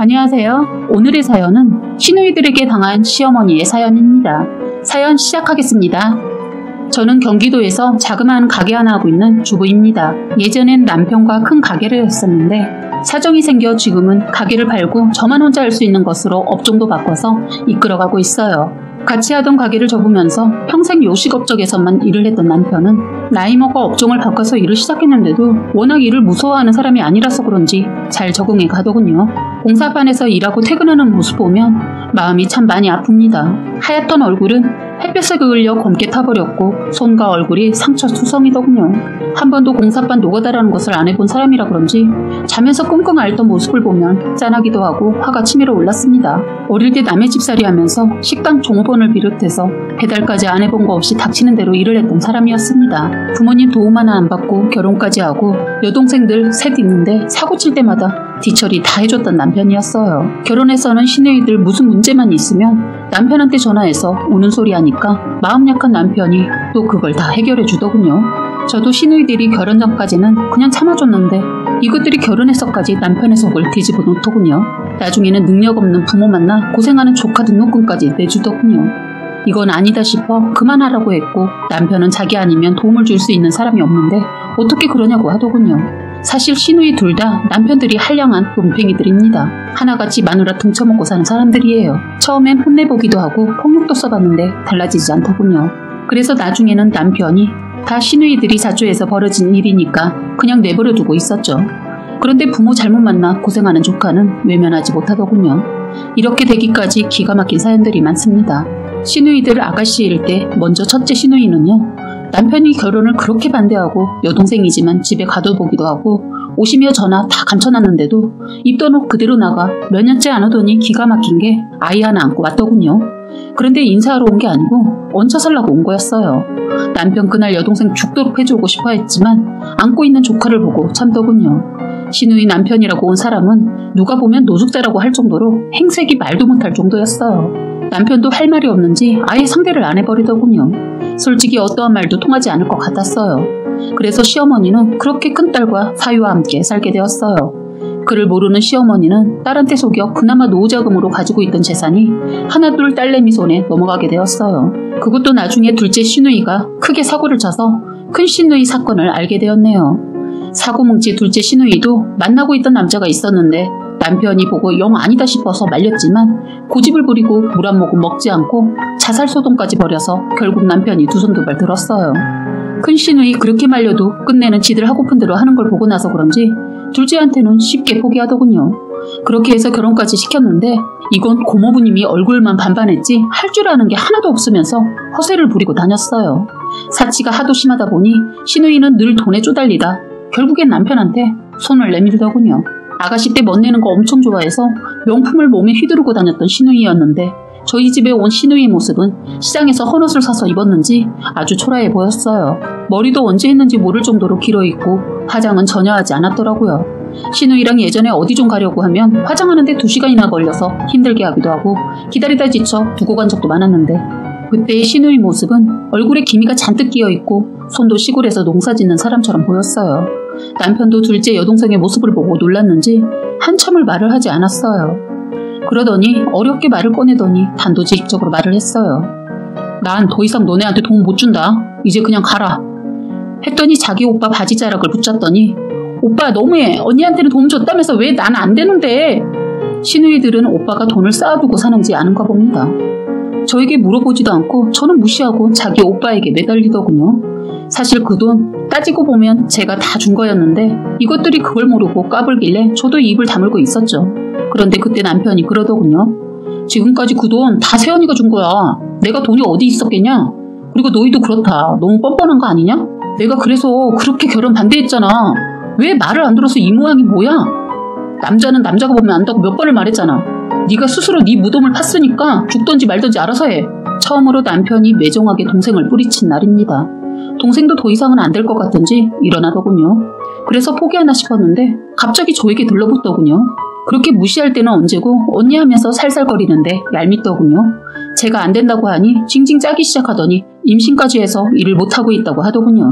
안녕하세요. 오늘의 사연은 시누이들에게 당한 시어머니의 사연입니다. 사연 시작하겠습니다. 저는 경기도에서 자그마한 가게 하나 하고 있는 주부입니다. 예전엔 남편과 큰 가게를 했었는데 사정이 생겨 지금은 가게를 팔고 저만 혼자 할 수 있는 것으로 업종도 바꿔서 이끌어가고 있어요. 같이 하던 가게를 접으면서 평생 요식업 쪽에서만 일을 했던 남편은 나이 먹어 업종을 바꿔서 일을 시작했는데도 워낙 일을 무서워하는 사람이 아니라서 그런지 잘 적응해 가더군요. 공사판에서 일하고 퇴근하는 모습 보면 마음이 참 많이 아픕니다. 하얗던 얼굴은 햇볕에 그을려 검게 타버렸고 손과 얼굴이 상처 투성이더군요. 한 번도 공사판 노가다라는 것을 안 해본 사람이라 그런지 자면서 끙끙 앓던 모습을 보면 짠하기도 하고 화가 치밀어 올랐습니다. 어릴 때 남의 집살이 하면서 식당 종업원을 비롯해서 배달까지 안 해본 거 없이 닥치는 대로 일을 했던 사람이었습니다. 부모님 도움 하나 안 받고 결혼까지 하고 여동생들 셋 있는데 사고 칠 때마다 뒤처리 다 해줬던 남편이었어요. 결혼해서는 시누이들 무슨 문제만 있으면 남편한테 전화해서 우는 소리 하니까 마음 약한 남편이 또 그걸 다 해결해 주더군요. 저도 시누이들이 결혼 전까지는 그냥 참아줬는데 이것들이 결혼해서까지 남편의 속을 뒤집어 놓더군요. 나중에는 능력 없는 부모 만나 고생하는 조카 등록금까지 내주더군요. 이건 아니다 싶어 그만하라고 했고 남편은 자기 아니면 도움을 줄 수 있는 사람이 없는데 어떻게 그러냐고 하더군요. 사실 시누이 둘 다 남편들이 한량한 놈팽이들입니다. 하나같이 마누라 등쳐먹고 사는 사람들이에요. 처음엔 혼내보기도 하고 폭력도 써봤는데 달라지지 않더군요. 그래서 나중에는 남편이 다 시누이들이 자초해서 벌어진 일이니까 그냥 내버려두고 있었죠. 그런데 부모 잘못 만나 고생하는 조카는 외면하지 못하더군요. 이렇게 되기까지 기가 막힌 사연들이 많습니다. 시누이들 아가씨일 때 먼저 첫째 시누이는요. 남편이 결혼을 그렇게 반대하고 여동생이지만 집에 가둬보기도 하고 오시며 전화 다 감춰놨는데도 입더놓 그대로 나가 몇 년째 안 오더니 기가 막힌 게 아이 하나 안고 왔더군요. 그런데 인사하러 온 게 아니고 얹혀 살라고 온 거였어요. 남편 그날 여동생 죽도록 해주고 싶어 했지만 안고 있는 조카를 보고 참더군요. 시누이 남편이라고 온 사람은 누가 보면 노숙자라고 할 정도로 행색이 말도 못할 정도였어요. 남편도 할 말이 없는지 아예 상대를 안 해버리더군요. 솔직히 어떠한 말도 통하지 않을 것 같았어요. 그래서 시어머니는 그렇게 큰딸과 사위와 함께 살게 되었어요. 그를 모르는 시어머니는 딸한테 속여 그나마 노후자금으로 가지고 있던 재산이 하나둘 딸내미 손에 넘어가게 되었어요. 그것도 나중에 둘째 시누이가 크게 사고를 쳐서 큰 시누이 사건을 알게 되었네요. 사고 뭉치 둘째 시누이도 만나고 있던 남자가 있었는데 남편이 보고 영 아니다 싶어서 말렸지만 고집을 부리고 물 한 모금 먹지 않고 자살소동까지 벌여서 결국 남편이 두 손 두 발 들었어요. 큰 시누이 그렇게 말려도 끝내는 지들 하고픈 대로 하는 걸 보고 나서 그런지 둘째한테는 쉽게 포기하더군요. 그렇게 해서 결혼까지 시켰는데 이건 고모부님이 얼굴만 반반했지 할 줄 아는 게 하나도 없으면서 허세를 부리고 다녔어요. 사치가 하도 심하다 보니 시누이는 늘 돈에 쪼달리다 결국엔 남편한테 손을 내밀더군요. 아가씨 때 멋내는 거 엄청 좋아해서 명품을 몸에 휘두르고 다녔던 시누이였는데 저희 집에 온 시누이의 모습은 시장에서 헌옷을 사서 입었는지 아주 초라해 보였어요. 머리도 언제 했는지 모를 정도로 길어있고 화장은 전혀 하지 않았더라고요. 시누이랑 예전에 어디 좀 가려고 하면 화장하는데 2시간이나 걸려서 힘들게 하기도 하고 기다리다 지쳐 두고 간 적도 많았는데 그때의 시누이 모습은 얼굴에 기미가 잔뜩 끼어있고 손도 시골에서 농사 짓는 사람처럼 보였어요. 남편도 둘째 여동생의 모습을 보고 놀랐는지 한참을 말을 하지 않았어요. 그러더니 어렵게 말을 꺼내더니 단도직입적으로 말을 했어요. 난 더 이상 너네한테 돈 못 준다. 이제 그냥 가라. 했더니 자기 오빠 바지 자락을 붙잡더니 오빠 너무해. 언니한테는 돈 줬다면서 왜 난 안 되는데. 시누이들은 오빠가 돈을 쌓아두고 사는지 아는가 봅니다. 저에게 물어보지도 않고 저는 무시하고 자기 오빠에게 매달리더군요. 사실 그 돈 따지고 보면 제가 다 준 거였는데 이것들이 그걸 모르고 까불길래 저도 입을 다물고 있었죠. 그런데 그때 남편이 그러더군요. 지금까지 그 돈 다 세연이가 준 거야. 내가 돈이 어디 있었겠냐? 그리고 너희도 그렇다. 너무 뻔뻔한 거 아니냐? 내가 그래서 그렇게 결혼 반대했잖아. 왜 말을 안 들어서 이 모양이 뭐야? 남자는 남자가 보면 안다고 몇 번을 말했잖아. 네가 스스로 네 무덤을 팠으니까 죽던지 말던지 알아서 해. 처음으로 남편이 매정하게 동생을 뿌리친 날입니다. 동생도 더 이상은 안 될 것 같은지 일어나더군요. 그래서 포기하나 싶었는데 갑자기 저에게 들러붙더군요. 그렇게 무시할 때는 언제고 언니 하면서 살살거리는데 얄밉더군요. 제가 안 된다고 하니 징징 짜기 시작하더니 임신까지 해서 일을 못하고 있다고 하더군요.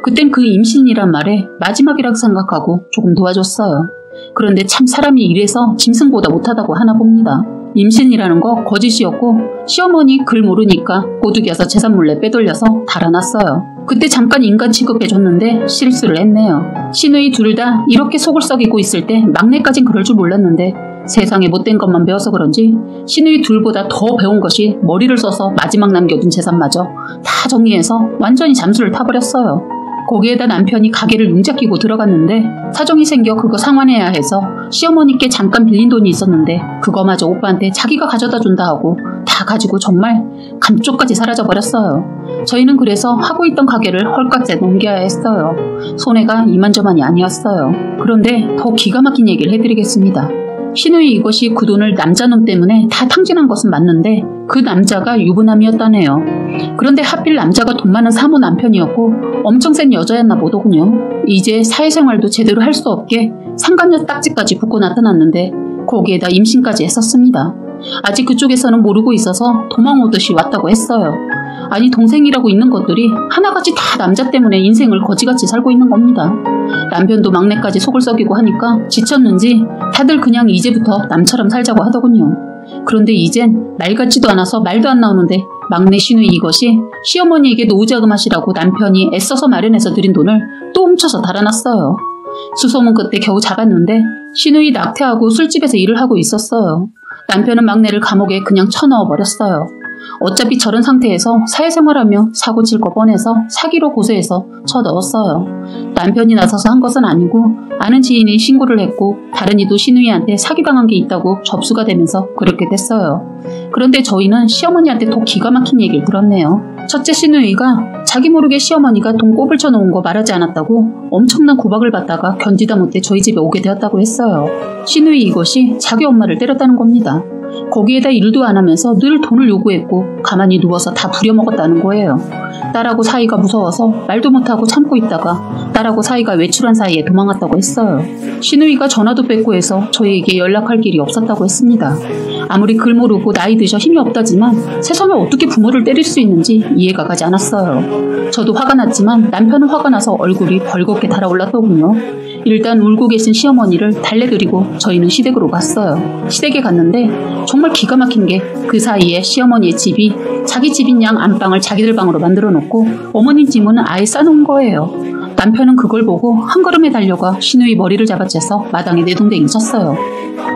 그땐 그 임신이란 말에 마지막이라고 생각하고 조금 도와줬어요. 그런데 참 사람이 이래서 짐승보다 못하다고 하나 봅니다. 임신이라는 거 거짓이었고 시어머니 글 모르니까 꼬드겨서 재산 몰래 빼돌려서 달아났어요. 그때 잠깐 인간 취급해줬는데 실수를 했네요. 시누이 둘 다 이렇게 속을 썩이고 있을 때 막내까진 그럴 줄 몰랐는데 세상에 못된 것만 배워서 그런지 시누이 둘보다 더 배운 것이 머리를 써서 마지막 남겨둔 재산마저 다 정리해서 완전히 잠수를 타버렸어요. 거기에다 남편이 가게를 융자끼고 들어갔는데 사정이 생겨 그거 상환해야 해서 시어머니께 잠깐 빌린 돈이 있었는데 그거마저 오빠한테 자기가 가져다 준다 하고 다 가지고 정말 감쪽까지 사라져버렸어요. 저희는 그래서 하고 있던 가게를 헐값에 넘겨야 했어요. 손해가 이만저만이 아니었어요. 그런데 더 기가 막힌 얘기를 해드리겠습니다. 시누이 이것이 그 돈을 남자놈 때문에 다 탕진한 것은 맞는데 그 남자가 유부남이었다네요. 그런데 하필 남자가 돈 많은 사모 남편이었고 엄청 센 여자였나 보더군요. 이제 사회생활도 제대로 할 수 없게 상간녀 딱지까지 붙고 나타났는데 거기에다 임신까지 했었습니다. 아직 그쪽에서는 모르고 있어서 도망오듯이 왔다고 했어요. 아니 동생이라고 있는 것들이 하나같이 다 남자 때문에 인생을 거지같이 살고 있는 겁니다. 남편도 막내까지 속을 썩이고 하니까 지쳤는지 다들 그냥 이제부터 남처럼 살자고 하더군요. 그런데 이젠 날 같지도 않아서 말도 안 나오는데 막내 시누이 이것이 시어머니에게 노후자금 하시라고 남편이 애써서 마련해서 들인 돈을 또 훔쳐서 달아났어요. 수소문 끝에 겨우 잡았는데 시누이 낙태하고 술집에서 일을 하고 있었어요. 남편은 막내를 감옥에 그냥 쳐넣어버렸어요. 어차피 저런 상태에서 사회생활하며 사고 칠 거 뻔해서 사기로 고소해서 쳐넣었어요. 남편이 나서서 한 것은 아니고 아는 지인이 신고를 했고 다른 이도 시누이한테 사기당한 게 있다고 접수가 되면서 그렇게 됐어요. 그런데 저희는 시어머니한테 더 기가 막힌 얘기를 들었네요. 첫째 시누이가 자기 모르게 시어머니가 돈 꼽을 쳐놓은 거 말하지 않았다고 엄청난 구박을 받다가 견디다 못해 저희 집에 오게 되었다고 했어요. 시누이 이것이 자기 엄마를 때렸다는 겁니다. 거기에다 일도 안 하면서 늘 돈을 요구했고 가만히 누워서 다 부려먹었다는 거예요. 딸하고 사이가 무서워서 말도 못하고 참고 있다가 딸하고 사이가 외출한 사이에 도망갔다고 했어요. 시누이가 전화도 뺏고 해서 저희에게 연락할 길이 없었다고 했습니다. 아무리 글 모르고 나이 드셔 힘이 없다지만 세상에 어떻게 부모를 때릴 수 있는지 이해가 가지 않았어요. 저도 화가 났지만 남편은 화가 나서 얼굴이 벌겋게 달아올랐더군요. 일단 울고 계신 시어머니를 달래드리고 저희는 시댁으로 갔어요. 시댁에 갔는데 정말 기가 막힌 게 그 사이에 시어머니의 집이 자기 집인 양 안방을 자기들 방으로 만들어 놓고 어머님 짐은 아예 싸놓은 거예요. 남편은 그걸 보고 한 걸음에 달려가 시누이 머리를 잡아채서 마당에 내동댕이 쳤어요.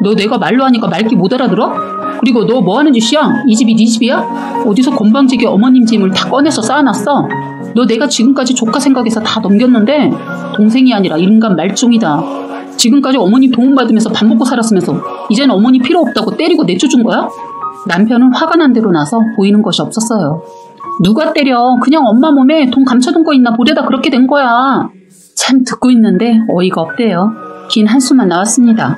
너 내가 말로 하니까 말귀 못 알아들어? 그리고 너 뭐 하는 짓이야? 이 집이 네 집이야? 어디서 건방지게 어머님 짐을 다 꺼내서 쌓아놨어? 너 내가 지금까지 조카 생각해서 다 넘겼는데 동생이 아니라 인간 말종이다. 지금까지 어머니 도움받으면서 밥 먹고 살았으면서 이제는 어머니 필요 없다고 때리고 내쫓은 거야? 남편은 화가 난 대로 나서 보이는 것이 없었어요. 누가 때려? 그냥 엄마 몸에 돈 감춰둔 거 있나 보려다 그렇게 된 거야. 참 듣고 있는데 어이가 없대요. 긴 한숨만 나왔습니다.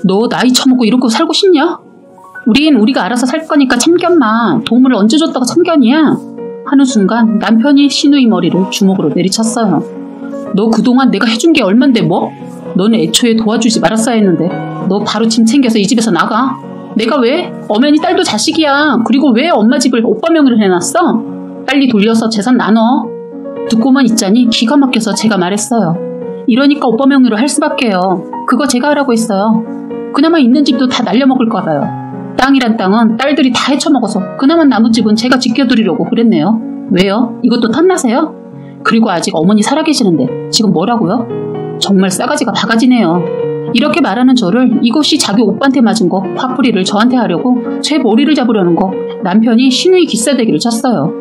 너 나이 처먹고 이러고 살고 싶냐? 우린 우리가 알아서 살 거니까 참견마. 도움을 언제 줬다고 참견이야? 하는 순간 남편이 시누이 머리를 주먹으로 내리쳤어요. 너 그동안 내가 해준 게 얼만데 뭐? 너는 애초에 도와주지 말았어야 했는데 너 바로 짐 챙겨서 이 집에서 나가. 내가 왜? 엄연히 딸도 자식이야. 그리고 왜 엄마 집을 오빠 명의로 해놨어? 빨리 돌려서 재산 나눠. 듣고만 있자니 기가 막혀서 제가 말했어요. 이러니까 오빠 명의로 할 수밖에요. 그거 제가 하라고 했어요. 그나마 있는 집도 다 날려먹을까 봐요. 땅이란 땅은 딸들이 다 헤쳐먹어서 그나마 남은 집은 제가 지켜드리려고 그랬네요. 왜요? 이것도 탐나세요? 그리고 아직 어머니 살아계시는데 지금 뭐라고요? 정말 싸가지가 바가지네요. 이렇게 말하는 저를 이것이 자기 오빠한테 맞은 거 화풀이를 저한테 하려고 제 머리를 잡으려는 거 남편이 시누이 기싸대기를 쳤어요.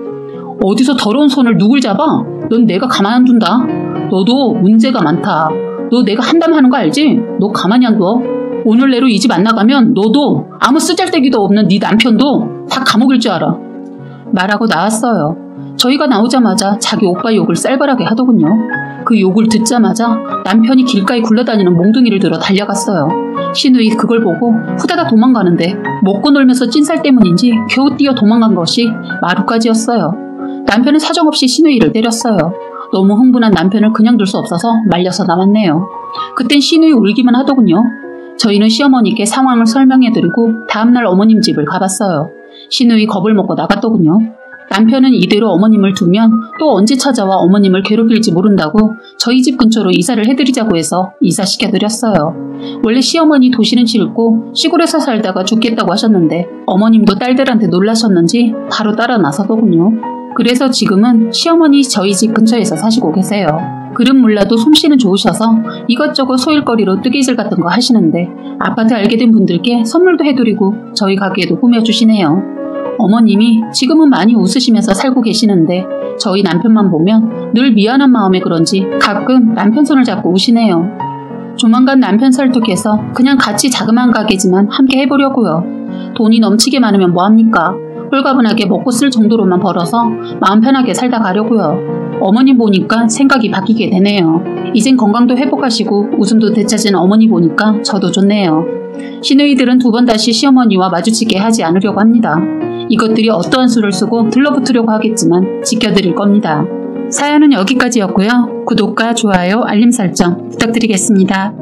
어디서 더러운 손을 누굴 잡아? 넌 내가 가만 안 둔다. 너도 문제가 많다. 너 내가 한담하는 거 알지? 너 가만히 안 둬. 오늘 내로 이 집 안 나가면 너도 아무 쓰잘데기도 없는 네 남편도 다 감옥일 줄 알아. 말하고 나왔어요. 저희가 나오자마자 자기 오빠 욕을 쌀벌하게 하더군요. 그 욕을 듣자마자 남편이 길가에 굴러다니는 몽둥이를 들어 달려갔어요. 시누이 그걸 보고 후다닥 도망가는데 먹고 놀면서 찐살 때문인지 겨우 뛰어 도망간 것이 마루까지였어요. 남편은 사정없이 시누이를 때렸어요. 너무 흥분한 남편을 그냥 둘 수 없어서 말려서 나왔네요. 그땐 시누이 울기만 하더군요. 저희는 시어머니께 상황을 설명해드리고 다음날 어머님 집을 가봤어요. 시누이 겁을 먹고 나갔더군요. 남편은 이대로 어머님을 두면 또 언제 찾아와 어머님을 괴롭힐지 모른다고 저희 집 근처로 이사를 해드리자고 해서 이사시켜드렸어요. 원래 시어머니 도시는 싫고 시골에서 살다가 죽겠다고 하셨는데 어머님도 딸들한테 놀라셨는지 바로 따라 나서더군요. 그래서 지금은 시어머니 저희 집 근처에서 사시고 계세요. 글은 몰라도 솜씨는 좋으셔서 이것저것 소일거리로 뜨개질 같은 거 하시는데 아파트 알게 된 분들께 선물도 해드리고 저희 가게에도 꾸며주시네요. 어머님이 지금은 많이 웃으시면서 살고 계시는데 저희 남편만 보면 늘 미안한 마음에 그런지 가끔 남편 손을 잡고 우시네요. 조만간 남편 설득해서 그냥 같이 자그마한 가게지만 함께 해보려고요. 돈이 넘치게 많으면 뭐합니까? 홀가분하게 먹고 쓸 정도로만 벌어서 마음 편하게 살다 가려고요. 어머님 보니까 생각이 바뀌게 되네요. 이젠 건강도 회복하시고 웃음도 되찾은 어머니 보니까 저도 좋네요. 시누이들은 두 번 다시 시어머니와 마주치게 하지 않으려고 합니다. 이것들이 어떠한 수를 쓰고 들러붙으려고 하겠지만 지켜드릴 겁니다. 사연은 여기까지였고요. 구독과 좋아요, 알림 설정 부탁드리겠습니다.